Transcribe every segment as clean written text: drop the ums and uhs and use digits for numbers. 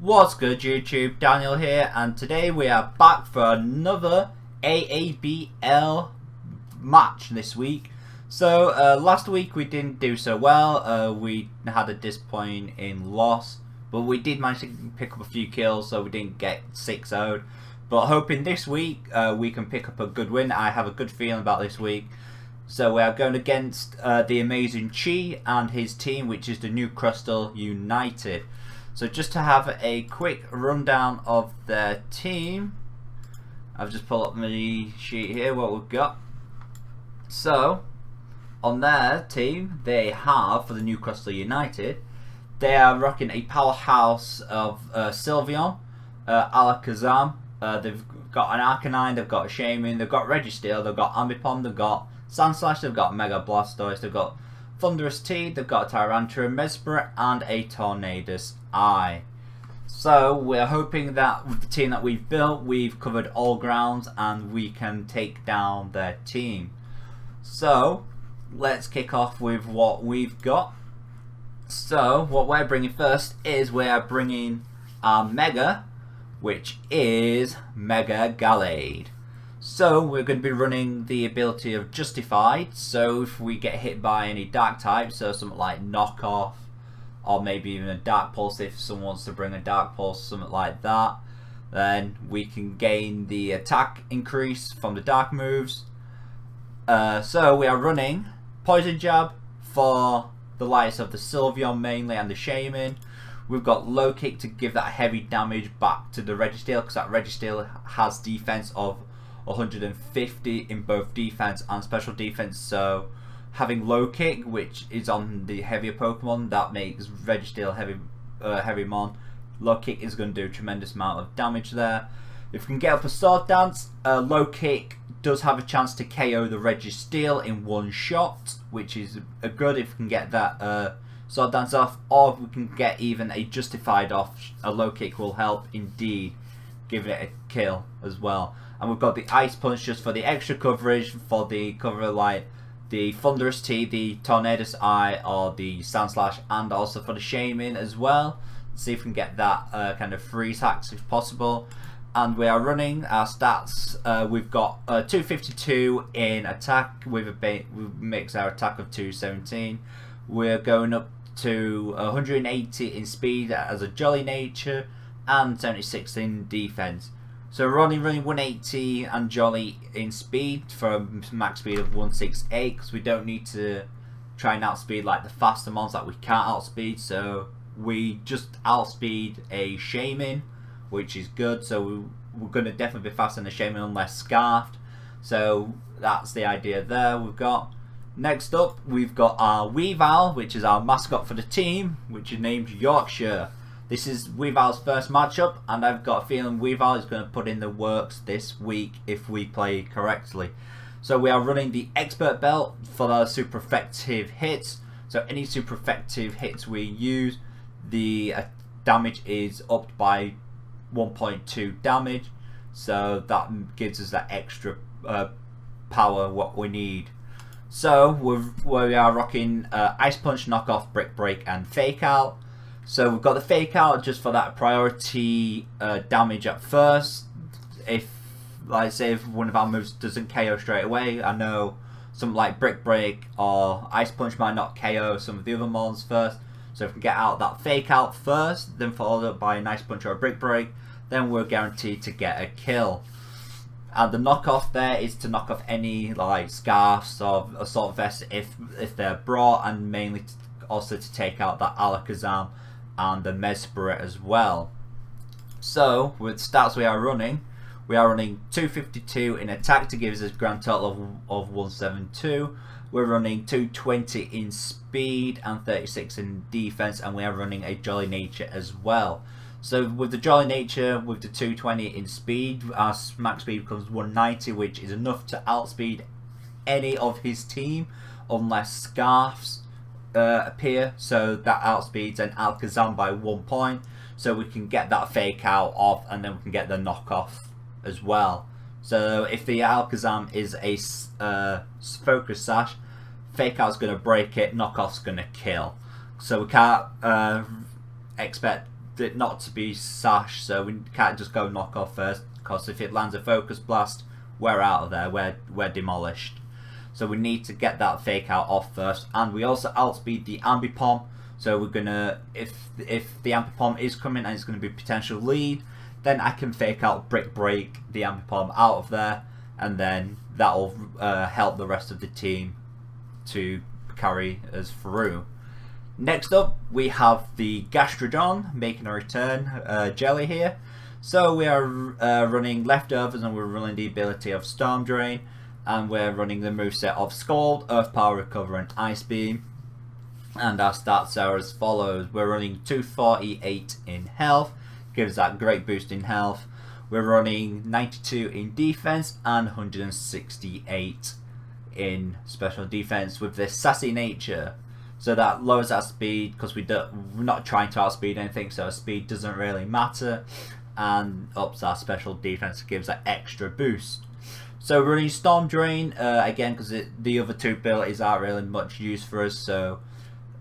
What's good YouTube, Daniel here, and today we are back for another AABL match this week. So last week we didn't do so well, we had a disappointing loss, but we did manage to pick up a few kills, so we didn't get 6-0'd. But hoping this week we can pick up a good win. I have a good feeling about this week. So we are going against the AmazingChi and his team, which is the Newcastle United. So just to have a quick rundown of their team, I've just pulled up my sheet here, what we've got. So, on their team, they have, for the Newcastle United, they are rocking a powerhouse of Sylveon, Alakazam, they've got an Arcanine, they've got a Shaman, they've got Registeel, they've got Ambipom, they've got Sandslash, they've got Mega Blastoise, they've got Thunderous T, they've got a Tyrantrum, Mesper, and a Tornadus Eye. So we're hoping that with the team that we've built, we've covered all grounds and we can take down their team. So let's kick off with what we've got. So what we're bringing first is we're bringing our Mega, which is Mega Gallade. So we're going to be running the ability of Justified, so if we get hit by any dark type, so something like Knockoff, or maybe even a Dark Pulse if someone wants to bring a Dark Pulse, something like that, then we can gain the attack increase from the dark moves. So we are running Poison Jab for the likes of the Sylveon mainly and the Shaman. We've got Low Kick to give that heavy damage back to the Registeel, because that Registeel has defense of 150 in both defense and special defense, so having Low Kick, which is on the heavier Pokemon, that makes Registeel heavy mon. Low Kick is going to do a tremendous amount of damage there. If we can get up a Sword Dance, Low Kick does have a chance to KO the Registeel in one shot, which is a good if we can get that Sword Dance off, or if we can get even a Justified off. A Low Kick will help indeed, giving it a kill as well. And we've got the Ice Punch just for the extra coverage, for the cover like the Thunderous T, the Tornadus Eye, or the Sandslash, and also for the Shaman as well. Let's see if we can get that kind of freeze hacks if possible. And we are running our stats. We've got 252 in attack with a makes our attack of 217. We're going up to 180 in speed as a Jolly Nature, and 76 in defense. So we're only running 180 and Jolly in speed for a max speed of 168, because we don't need to try and outspeed like the faster mons that we can't outspeed. So we just outspeed a Shaman, which is good. So we're going to definitely be faster than a Shaman unless Scarfed. So that's the idea there. We've got next up, we've got our Weavile, which is our mascot for the team, which is named Yorkshire. This is Weavile's first matchup, and I've got a feeling Weavile is going to put in the works this week if we play correctly. So we are running the Expert Belt for the super effective hits. So any super effective hits we use, the damage is upped by 1.2 damage. So that gives us that extra power what we need. So we are rocking Ice Punch, Knockoff, Brick Break, and Fake Out. So we've got the Fake Out just for that priority damage at first. If, like say, if one of our moves doesn't KO straight away, I know something like Brick Break or Ice Punch might not KO some of the other mons first. So if we can get out that Fake Out first, then followed up by an Ice Punch or a Brick Break, then we're guaranteed to get a kill. And the knockoff there is to knock off any like Scarfs or Assault Vests if they're brought, and mainly also to take out that Alakazam and the Mesper as well. So with stats we are running 252 in attack to give us a grand total of 172. We're running 220 in speed and 36 in defense, and we are running a Jolly Nature as well. So with the Jolly Nature, with the 220 in speed, our max speed becomes 190, which is enough to outspeed any of his team unless Scarfs appear, so that outspeeds an Alakazam by 1 point, so we can get that Fake Out off, and then we can get the knockoff as well. So if the Alakazam is a Focus Sash, Fake Out's going to break it, Knockoff's going to kill. So we can't expect it not to be sash, so we can't just go knock off first, because if it lands a focus blast, we're out of there, we're demolished. So we need to get that fake out off first, and we also outspeed the ambipom. So we're gonna, if the ambipom is coming and it's gonna be potential lead, then I can fake out brick break the ambipom out of there, and then that'll help the rest of the team to carry us through. Next up, we have the Gastrodon making a return, Jelly here. So we are running leftovers, and we're running the ability of Storm Drain, and we're running the moveset of Scald, Earth Power, Recover, and Ice Beam. And our stats are as follows. We're running 248 in health, gives that great boost in health. We're running 92 in defense and 168 in special defense with this sassy nature. So that lowers our speed, because we're not trying to outspeed anything, so our speed doesn't really matter, and ups our special defense, gives that extra boost. So we're running Storm Drain again, because the other two abilities aren't really much use for us. So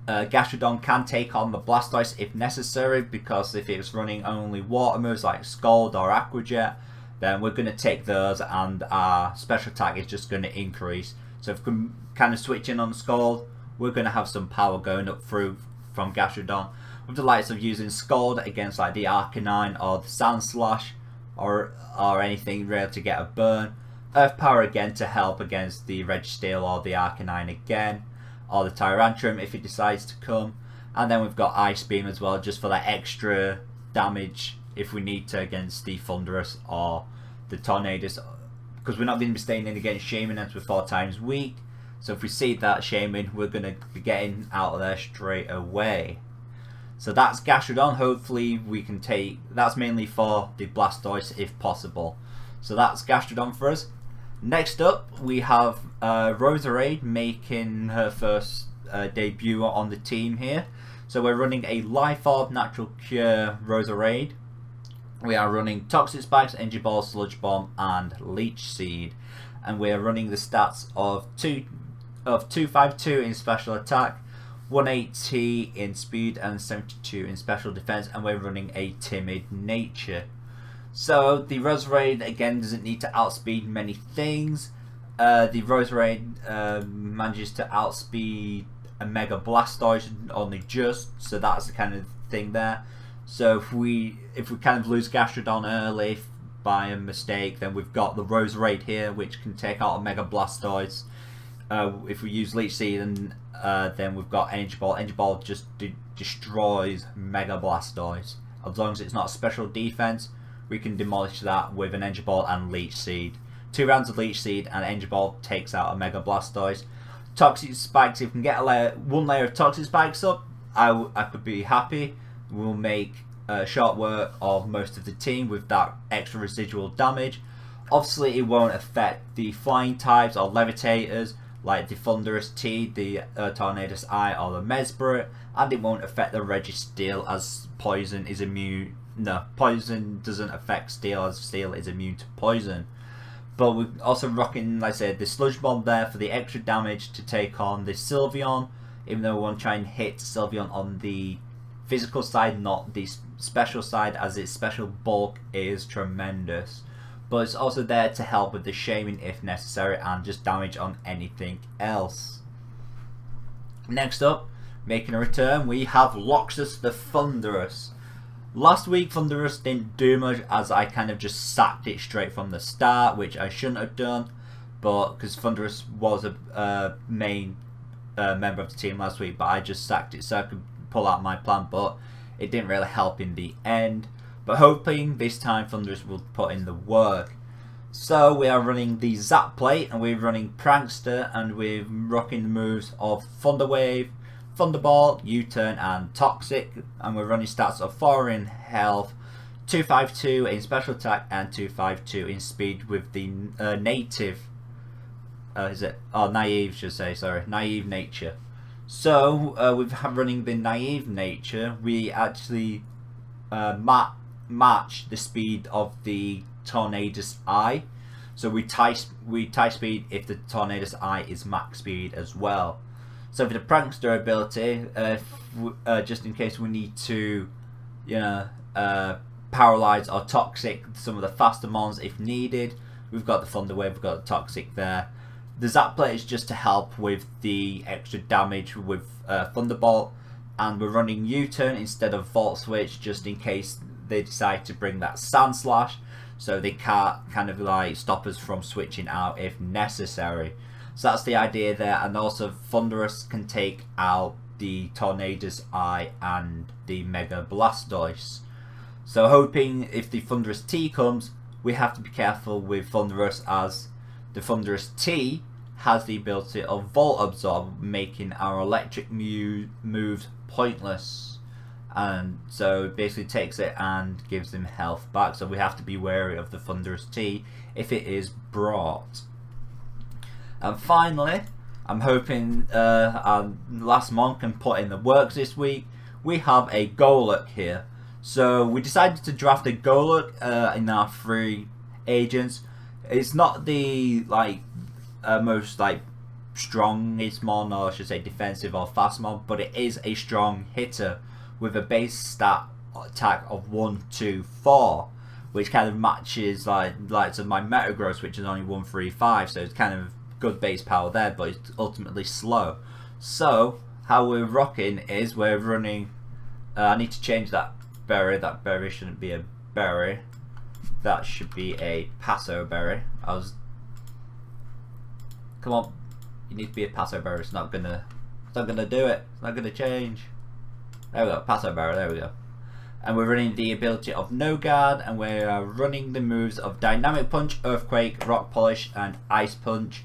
Gastrodon can take on the Blastoise if necessary, because if it's running only water moves like Scald or Aqua Jet, then we're going to take those, and our special attack is just going to increase. So if we kind of switch in on Scald, we're going to have some power going up through from Gastrodon, with the likes of using Scald against like the Arcanine or the Sand Slash, or anything really to get a burn. Earth Power again to help against the Registeel or the Arcanine again, or the Tyrantrum if it decides to come. And then we've got Ice Beam as well, just for that extra damage if we need to against the Thunderous or the Tornadus, because we're not going to be staying in against Shaman as we're 4 times weak. So if we see that Shaman, we're going to be getting out of there straight away. So that's Gastrodon. Hopefully we can take, that's mainly for the Blastoise if possible. So that's Gastrodon for us. Next up, we have Roserade making her first debut on the team here. So we're running a Life Orb, Natural Cure Roserade. We are running Toxic Spikes, Energy Ball, Sludge Bomb, and Leech Seed. And we are running the stats of 252 in special attack, 180 in speed, and 72 in special defense. And we're running a Timid Nature. So the Roserade again doesn't need to outspeed many things. The Roserade manages to outspeed a Mega Blastoise only just, so that's the kind of thing there. So if we kind of lose Gastrodon early by a mistake, then we've got the Roserade here, which can take out a Mega Blastoise. If we use Leech Seed, and then we've got Energy Ball. Energy Ball just destroys Mega Blastoise. As long as it's not special defense, we can demolish that with an Energy Ball and Leech Seed. 2 rounds of Leech Seed and Energy Ball takes out a Mega Blastoise. Toxic Spikes, if we can get one layer of Toxic Spikes up, I could be happy. We'll make short work of most of the team with that extra residual damage. Obviously it won't affect the flying types or levitators like the Thunderous T, the Tornadus Eye, or the Mesbrit, and it won't affect the Registeel, as poison is immune. No, poison doesn't affect steel, as steel is immune to poison. But we're also rocking, like I said, the Sludge Bomb there for the extra damage to take on the Sylveon, even though we want to try and hit Sylveon on the physical side, not the special side, as its special bulk is tremendous. But it's also there to help with the Shaman if necessary, and just damage on anything else. Next up, making a return, we have Loxus the Thunderous. Last week Thunderous didn't do much, as I kind of just sacked it straight from the start, which I shouldn't have done, but because Thunderous was a main member of the team last week, but I just sacked it so I could pull out my plan, but it didn't really help in the end. But hoping this time Thunderous will put in the work. So we are running the Zap Plate, and we're running Prankster, and we're rocking the moves of Thunder Wave, Thunderball, U-Turn, and Toxic, and we're running stats of 4 in health, 252 in special attack, and 252 in speed with the native, naive should say, sorry, naive nature. So with running the naive nature, we actually match the speed of the Tornadus Eye. So we tie speed if the Tornadus Eye is max speed as well. So for the Prankster ability, just in case we need to you know, paralyze or toxic some of the faster mons if needed. We've got the Thunder Wave, we've got the Toxic there. The Zap Plate is just to help with the extra damage with Thunderbolt, and we're running U-Turn instead of Volt Switch just in case they decide to bring that Sand Slash, so they can't kind of like stop us from switching out if necessary. So that's the idea there, and also Thunderous can take out the Tornadus Eye and the Mega Blastoise. So hoping if the Thunderous T comes, we have to be careful with Thunderous, as the Thunderous T has the ability of Volt Absorb, making our electric moves pointless. And so it basically takes it and gives them health back, so we have to be wary of the Thunderous T if it is brought. And finally, I'm hoping our last mon can put in the works this week. We have a Golurk here. So we decided to draft a Golurk in our 3 agents. It's not the most strongest mon, or I should say defensive or fast mon, but it is a strong hitter with a base stat attack of 1, 2, 4, which kind of matches like to my Metagross, which is only 1, 3, 5. So it's kind of good base power there, but it's ultimately slow. So how we're rocking is we're running. I need to change that berry. That berry shouldn't be a berry. That should be a Passo berry. Come on, you need to be a Passo berry. It's not gonna do it. It's not gonna change. There we go, Passo berry. There we go. And we're running the ability of No Guard, and we are running the moves of Dynamic Punch, Earthquake, Rock Polish, and Ice Punch.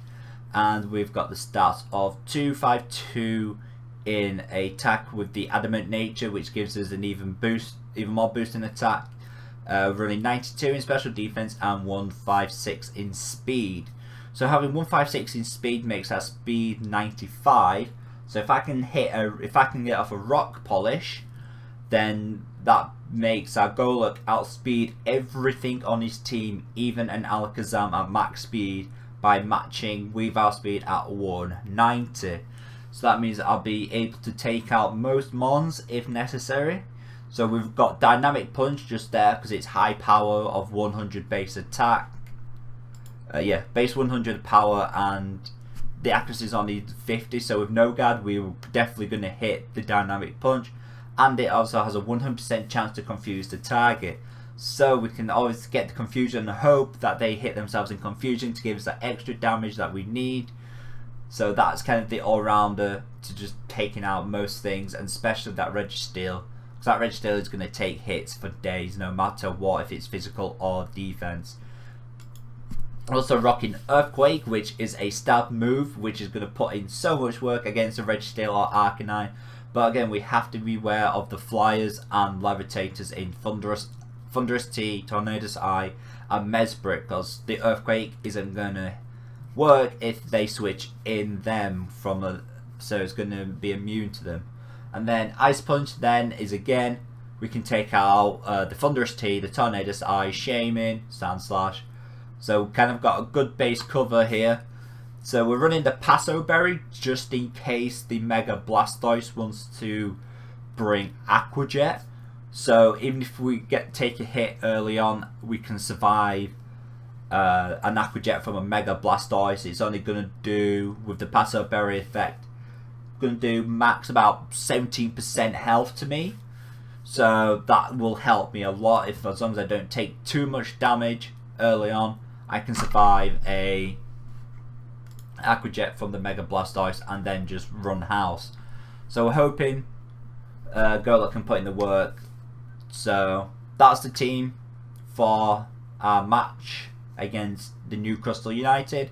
And we've got the stats of 2, 5, 2 in attack with the Adamant Nature, which gives us an even more boost in attack. Running 92 in special defense and 156 in speed. So having 156 in speed makes our speed 95. So if I can get off a Rock Polish, then that makes our Golurk outspeed everything on his team, even an Alakazam at max speed, by matching Weavile speed at 190. So that means I'll be able to take out most mons if necessary. So we've got Dynamic Punch just there because it's high power of 100 base attack. Base 100 power, and the accuracy is only 50. So with No Guard, we're definitely going to hit the Dynamic Punch, and it also has a 100% chance to confuse the target. So we can always get the confusion and hope that they hit themselves in confusion to give us that extra damage that we need. So that's kind of the all-rounder to just taking out most things, and especially that Registeel, because that Registeel is going to take hits for days no matter what, if it's physical or defense. Also rocking Earthquake, which is a stab move, which is going to put in so much work against a Registeel or Arcanine. But again, we have to beware of the Flyers and Levitators in Thunderous T, Tornadus Eye, and Mesbrick, because the Earthquake isn't going to work if they switch in them so it's going to be immune to them. And then Ice Punch then is, again, we can take out the Thunderous T, the Tornadus Eye, Shaman, Sand Slash. So kind of got a good base cover here. So we're running the Passo Berry just in case the Mega Blastoise wants to bring Aqua Jet. So even if we take a hit early on, we can survive an Aqua Jet from a Mega Blastoise. It's only going to do, with the Passo Berry effect, going to do max about 17% health to me. So that will help me a lot. As long as I don't take too much damage early on, I can survive a Aqua Jet from the Mega Blastoise and then just run house. So we're hoping Golurk can put in the work. So that's the team for our match against the New Crystal United.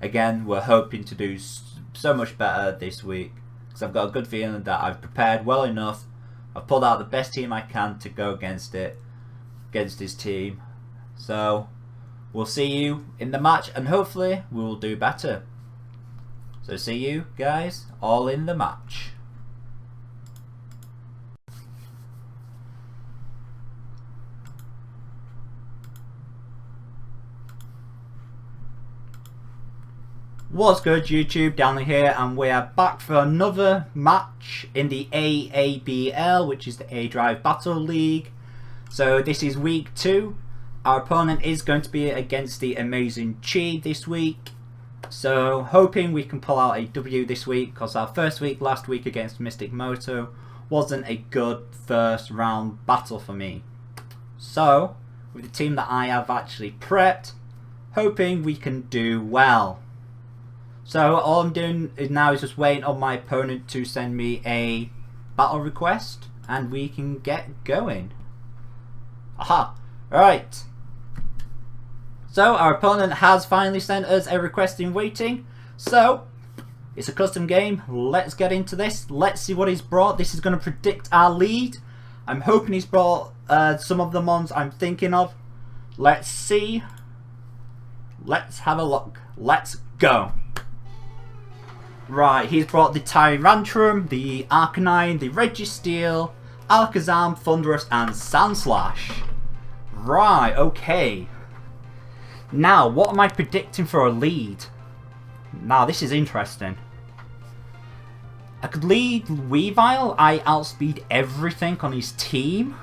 Again, we're hoping to do so much better this week, because I've got a good feeling that I've prepared well enough. I've pulled out the best team I can to go against his team. So we'll see you in the match, and hopefully we'll do better. So see you guys all in the match. What's good YouTube, Daniel here, and we are back for another match in the AABL, which is the aDrive Battle League. So this is week 2. Our opponent is going to be against the AmazingChi this week. So hoping we can pull out a W this week, because our first week last week against Mystic Moto wasn't a good first round battle for me. So with the team that I have actually prepped, hoping we can do well. So all I'm doing now is just waiting on my opponent to send me a battle request and we can get going. Aha! Alright. So our opponent has finally sent us a request in waiting. So it's a custom game. Let's get into this. Let's see what he's brought. This is going to predict our lead. I'm hoping he's brought some of the mons I'm thinking of. Let's see. Let's have a look. Let's go. Right, he's brought the Tyrantrum, the Arcanine, the Registeel, Alakazam, Thundurus, and Sandslash. Right, okay. Now, what am I predicting for a lead? Now, this is interesting. I could lead Weavile. I outspeed everything on his team.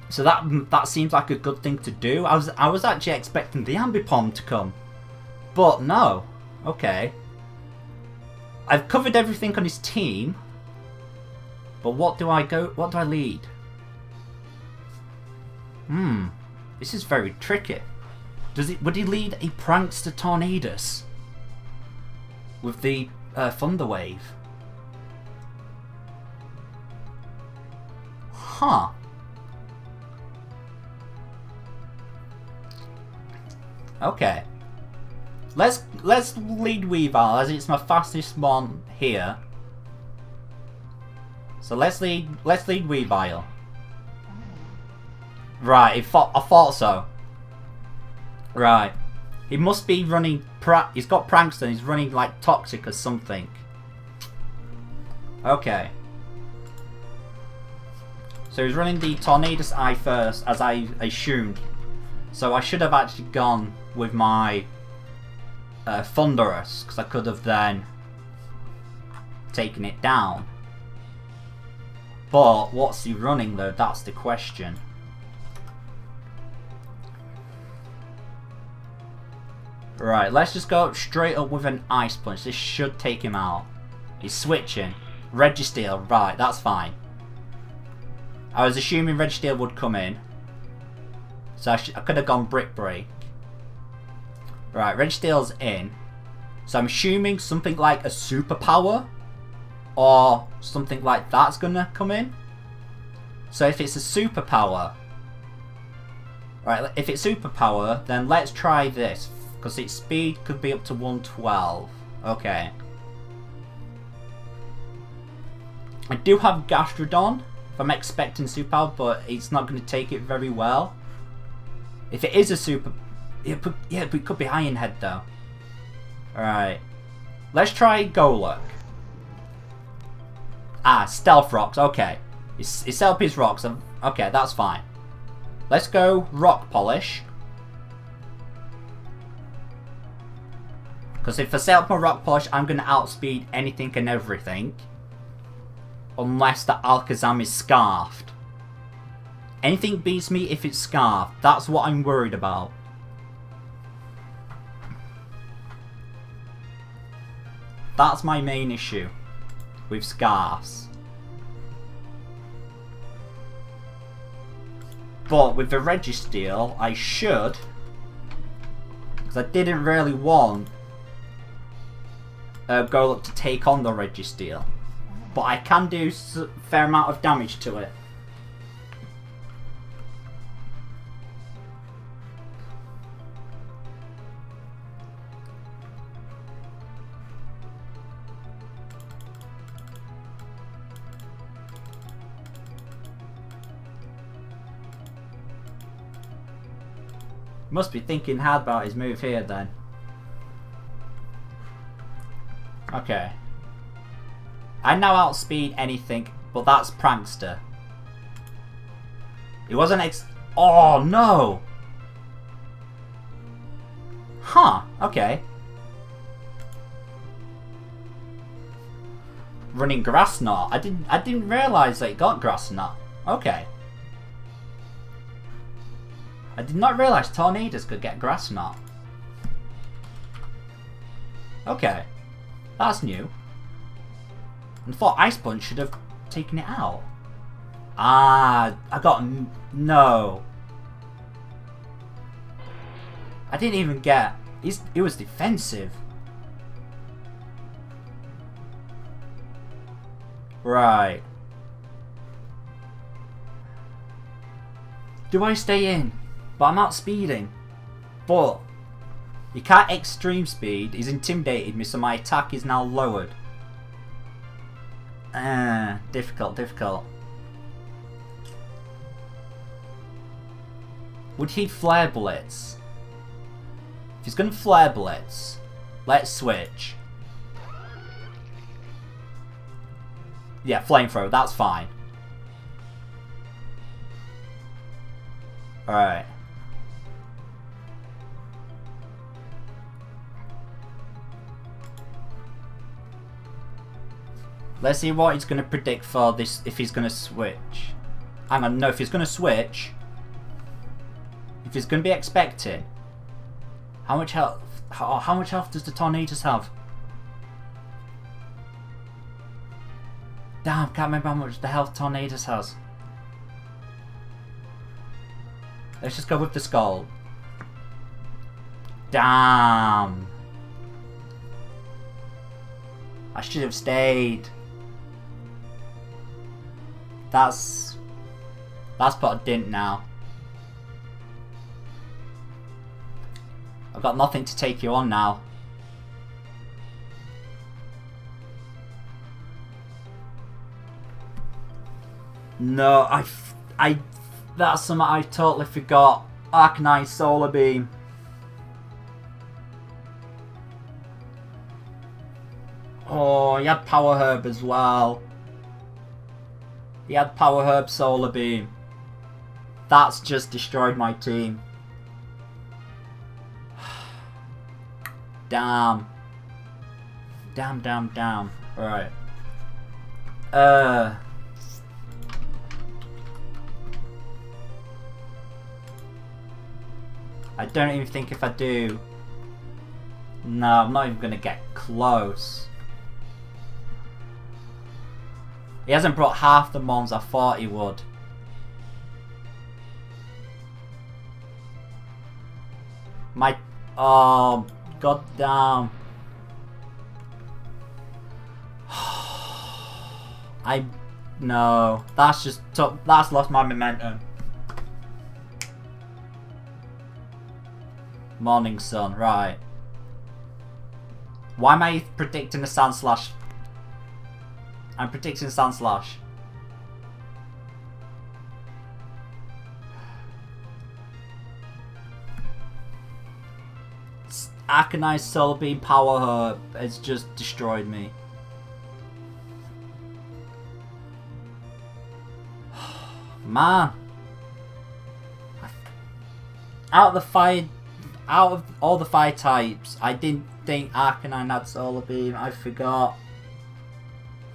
So that seems like a good thing to do. I was actually expecting the Ambipom to come. But no. Okay. I've covered everything on his team. But what do I lead? This is very tricky. Would he lead a Prankster Tornadus with the Thunder Wave? Huh. Okay. Let's lead Weavile as it's my fastest one here. So let's lead Weavile. Right, I thought so. Right. He must be running he's got Prankster, he's running like Toxic or something. Okay. So he's running the Tornadus Eye first, as I assumed. So I should have actually gone with my Thundurus, because I could have then taken it down. But what's he running though? That's the question. Right, let's just go straight up with an Ice Punch. This should take him out. He's switching. Registeel, right, that's fine. I was assuming Registeel would come in. So I could have gone Brick Break. Right, Registeel's in. So I'm assuming something like a superpower or something like that's gonna come in. So if it's a superpower, right, if it's superpower, then let's try this. Because its speed could be up to 112. Okay. I do have Gastrodon if I'm expecting superpower, but it's not going to take it very well. If it is a super... Yeah, but it could be Iron Head though. Alright. Let's try Golurk. Ah, Stealth Rocks. Okay. It's set up his rocks. Okay, that's fine. Let's go Rock Polish. Because if I set up my Rock Polish, I'm going to outspeed anything and everything. Unless the Alakazam is Scarfed. Anything beats me if it's Scarfed. That's what I'm worried about. That's my main issue with Scarfs. But with the Registeel, I should. Because I didn't really want Golurk to take on the Registeel, but I can do a fair amount of damage to it. Must be thinking hard about his move here then. Okay. I now outspeed anything, but that's Prankster. It wasn't oh no! Huh, okay. Running grass knot. I didn't realise that it got grass knot. Okay. I did not realise tornadoes could get grass knot. Okay. That's new. I thought Ice Punch should have taken it out. Ah, I got no. I didn't even get. It was defensive. Right. Do I stay in? But I'm outspeeding. But you can't extreme speed. He's intimidated me, so my attack is now lowered. Difficult, difficult. Would he flare blitz? If he's gonna flare blitz, let's switch. Yeah, flamethrower, that's fine. Alright. Let's see what he's going to predict for this, if he's going to switch. Hang on, no, if he's going to switch. If he's going to be expecting. How much health? How much health does the Tornadoes have? Damn, can't remember how much the health Tornadoes has. Let's just go with the skull. Damn. I should have stayed. That's put a dent now. I've got nothing to take you on now. No, that's something I totally forgot. Arcanine Solar Beam. Oh, he had Power Herb as well. He had Power Herb Solar Beam. That's just destroyed my team. Damn. Damn, damn, damn. Alright. I don't even think if I do. No, I'm not even gonna get close. He hasn't brought half the mons I thought he would. Oh, god damn. No, that's lost my momentum. Morning Sun, right. Why am I predicting the Sand Slash? I'm predicting Sand Slash. Arcanine Solar Beam Power Herb has just destroyed me. Man. Out of all the fire types, I didn't think Arcanine had Solar Beam. I forgot.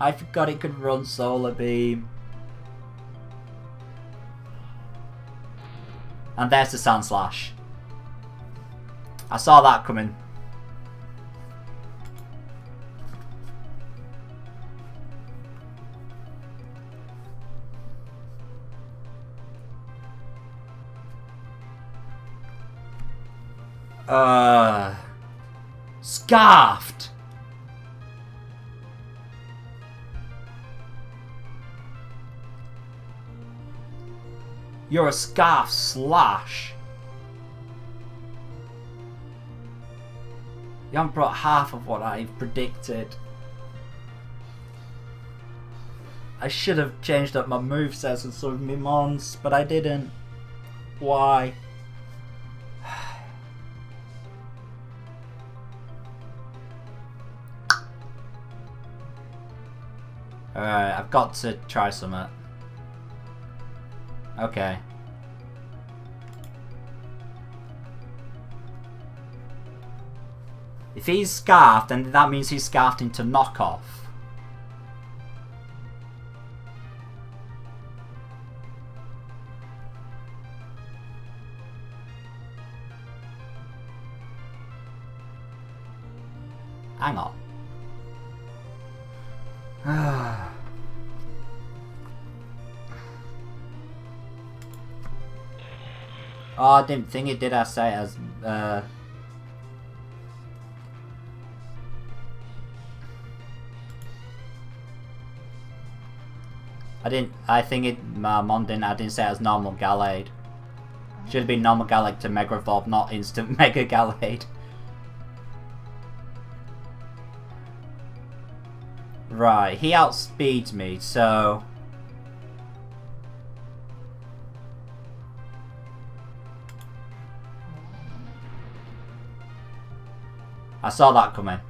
I forgot it could run Solar Beam. And there's the Sand Slash. I saw that coming. Scarfed. You're a Scarf Slash. You haven't brought half of what I've predicted. I should have changed up my movesets and some of my mons, but I didn't. Why? Alright, I've got to try something. Okay. If he's scarfed, then that means he's scarfed into knockoff. Hang on. Oh, I didn't think it did. I say it as I think it. Mom didn't. I didn't say it as normal Gallade. Should have been normal Gallade to Mega Evolve, not instant Mega Gallade. Right, he outspeeds me, so I saw that coming.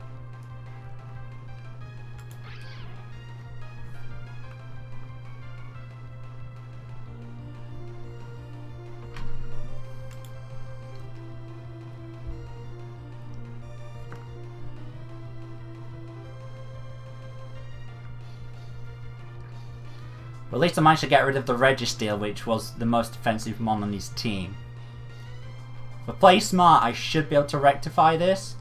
Well, at least I managed to get rid of the Registeel, which was the most defensive mon on his team. If I play smart, I should be able to rectify this.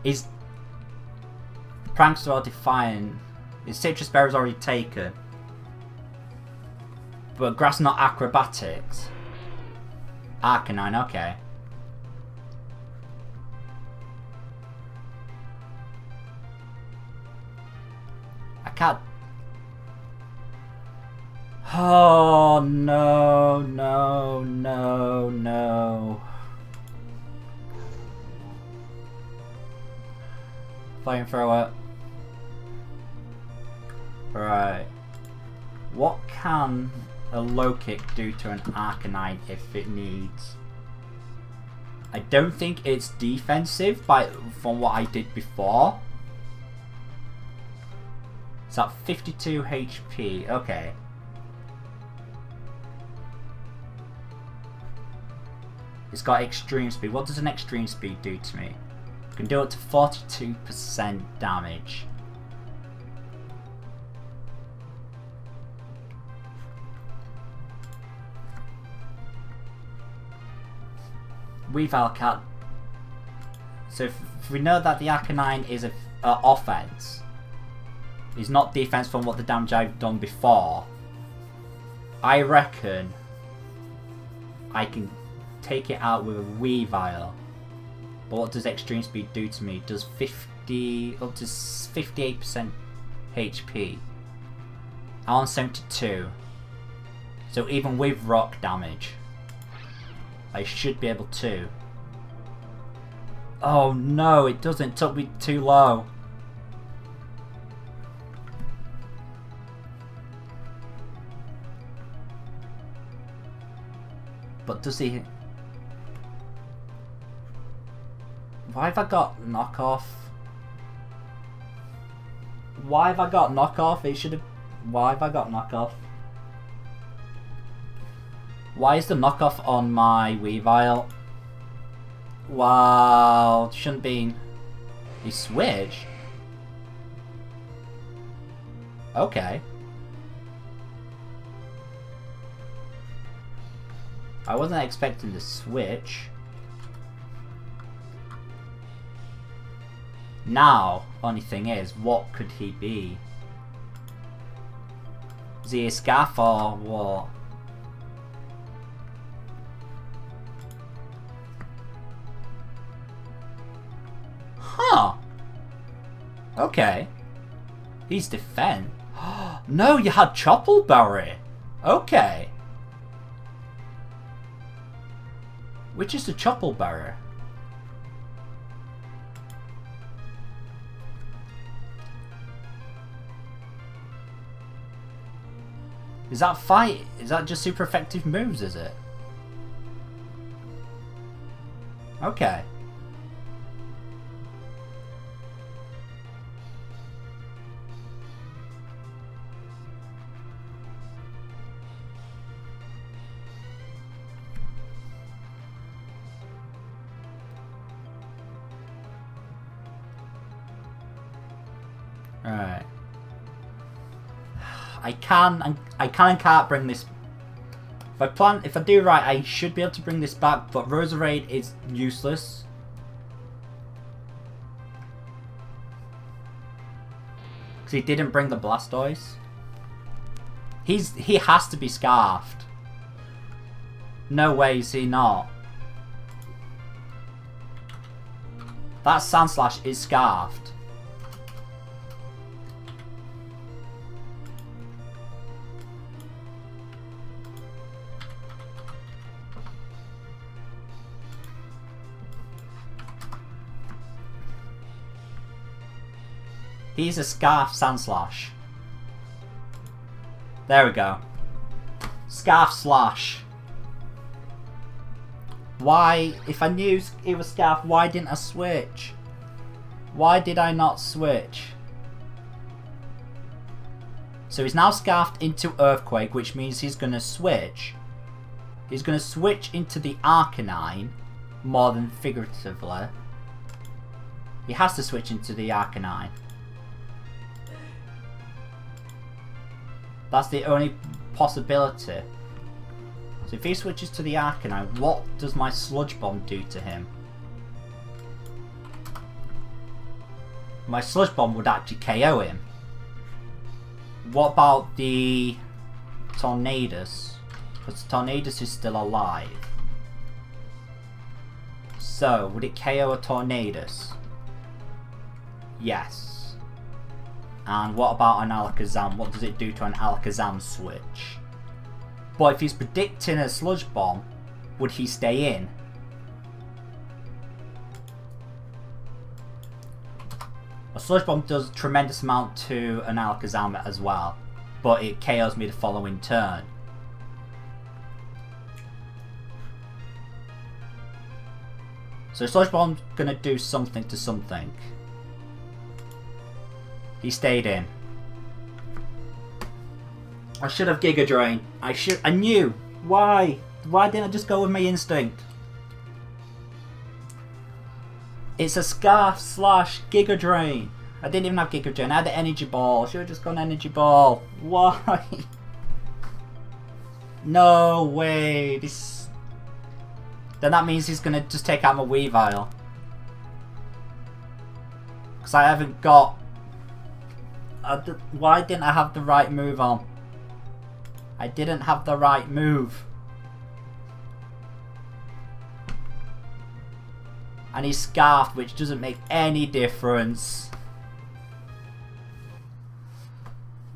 His Prankster are Defiant. His Citrus Berry is already taken. But Grass not Acrobatics. Arcanine, okay. I can't. Oh no, no, no, no. Flamethrower. Right. What can a low kick do to an Arcanine if it needs? I don't think it's defensive from what I did before. It's at 52 HP. Okay. It's got extreme speed. What does an extreme speed do to me? It can do up to 42% damage. Weavile can't. So if we know that the Arcanine is a offense, it's not defense from what the damage I've done before, I reckon I can take it out with a Weavile. But what does extreme speed do to me? It does 50 up to 58% HP. I'm on 72. So even with rock damage, I should be able to. Oh no, it doesn't. It took me too low. But does he... Why have I got knockoff? Why have I got knockoff? It should have... Why have I got knockoff? Why is the knockoff on my Weavile? Wow, shouldn't be. He switched? Okay. I wasn't expecting the switch. Now, only thing is, what could he be? Is he a Scarf or what? Huh. Okay. He's defend. No, you had Choppleberry. Okay. Which is the Choppleberry? Is that fight? Is that just super effective moves, is it? Okay. Alright. I can and can't bring this. If I do right, I should be able to bring this back, but Roserade is useless. Because he didn't bring the Blastoise. He has to be scarfed. No way is he not. That Sandslash is scarfed. He's a Scarf Sandslash. There we go. Scarf Slash. Why, if I knew it was Scarf, why didn't I switch? Why did I not switch? So he's now Scarfed into Earthquake, which means he's going to switch. He's going to switch into the Arcanine, more than figuratively. He has to switch into the Arcanine. That's the only possibility. So if he switches to the Arcanine, what does my Sludge Bomb do to him? My Sludge Bomb would actually KO him. What about the Tornadus? Because Tornadus is still alive. So, would it KO a Tornadus? Yes. And what about an Alakazam? What does it do to an Alakazam switch? But if he's predicting a Sludge Bomb, would he stay in? A Sludge Bomb does a tremendous amount to an Alakazam as well, but it KOs me the following turn. So Sludge Bomb's gonna do something to something. He stayed in. I should have Giga Drain. I knew. Why? Why didn't I just go with my instinct? It's a Scarf slash Giga Drain. I didn't even have Giga Drain. I had the Energy Ball. I should have just gone Energy Ball. Why? No way. This. Then that means he's gonna just take out my Weavile. Because I haven't got. Why didn't I have the right move on? I didn't have the right move. And he's Scarfed, which doesn't make any difference.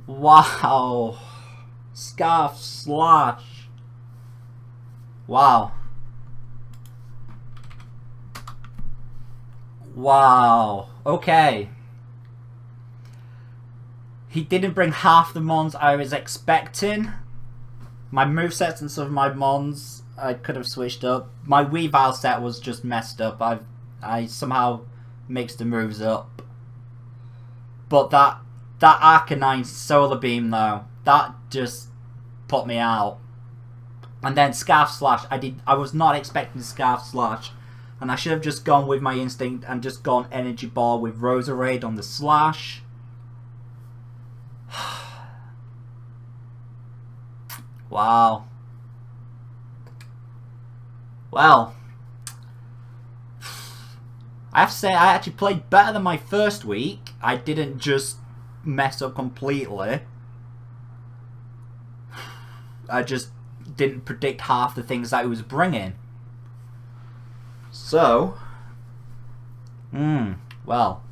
Wow. Scarf Slash. Wow. Wow. Okay. He didn't bring half the mons I was expecting. My movesets and some of my mons I could have switched up. My Weavile set was just messed up. I somehow mixed the moves up. But that Arcanine Solar Beam though, that just put me out. And then Scarf Slash, I was not expecting Scarf Slash. And I should have just gone with my instinct and just gone Energy Ball with Roserade on the Slash. Wow. Well, I have to say I actually played better than my first week. I didn't just mess up completely. I just didn't predict half the things that he was bringing. So, well,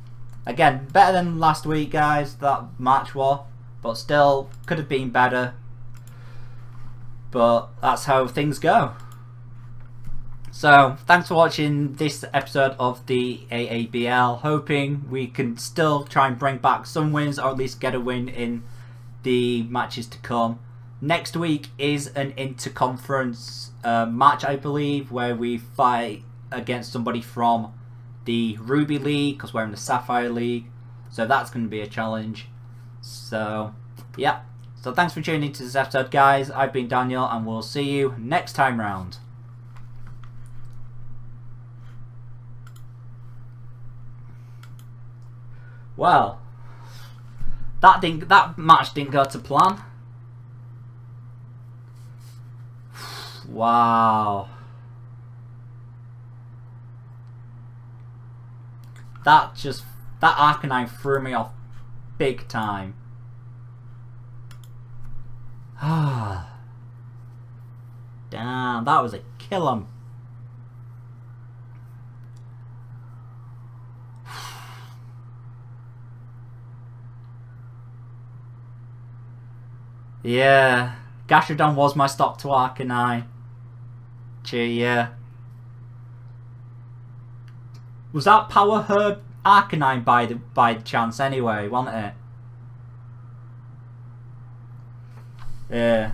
again, better than last week, guys, that match was, but still could have been better. But that's how things go. So, thanks for watching this episode of the AABL. Hoping we can still try and bring back some wins, or at least get a win in the matches to come. Next week is an inter-conference match, I believe, where we fight against somebody from the Ruby League, because we're in the Sapphire League. So that's going to be a challenge. So, yeah. So thanks for tuning into this episode, guys. I've been Daniel, and we'll see you next time round. Well, That match didn't go to plan. Wow. That Arcanine threw me off big time. Damn, that was a kill 'em. Yeah, Gastrodon was my stock to Arcanine. Yeah. Was that Power Herb Arcanine by chance anyway, wasn't it? Yeah.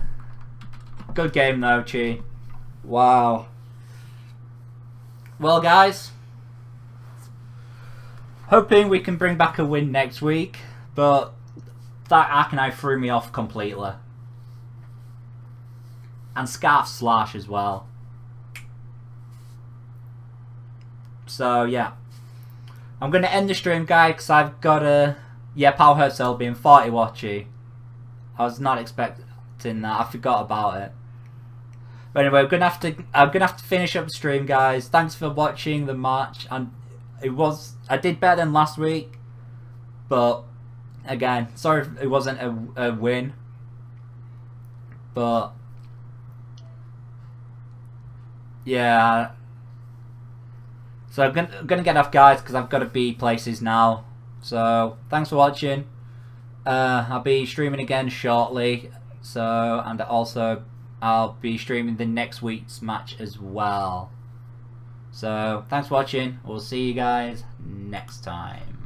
Good game though, Chi. Wow. Well guys, hoping we can bring back a win next week, but that Arcanine threw me off completely. And Scarf Slash as well. So yeah, I'm going to end the stream, guys, because I've got a Power Herb Cell being 40 watchy. I was not expecting that. I forgot about it. But anyway, I'm gonna have to finish up the stream, guys. Thanks for watching the match, and I did better than last week, but again, sorry if it wasn't a win, but yeah. So I'm gonna get off, guys, because I've got to be places now. So thanks for watching. I'll be streaming again shortly. So, and also I'll be streaming the next week's match as well. So thanks for watching. We'll see you guys next time.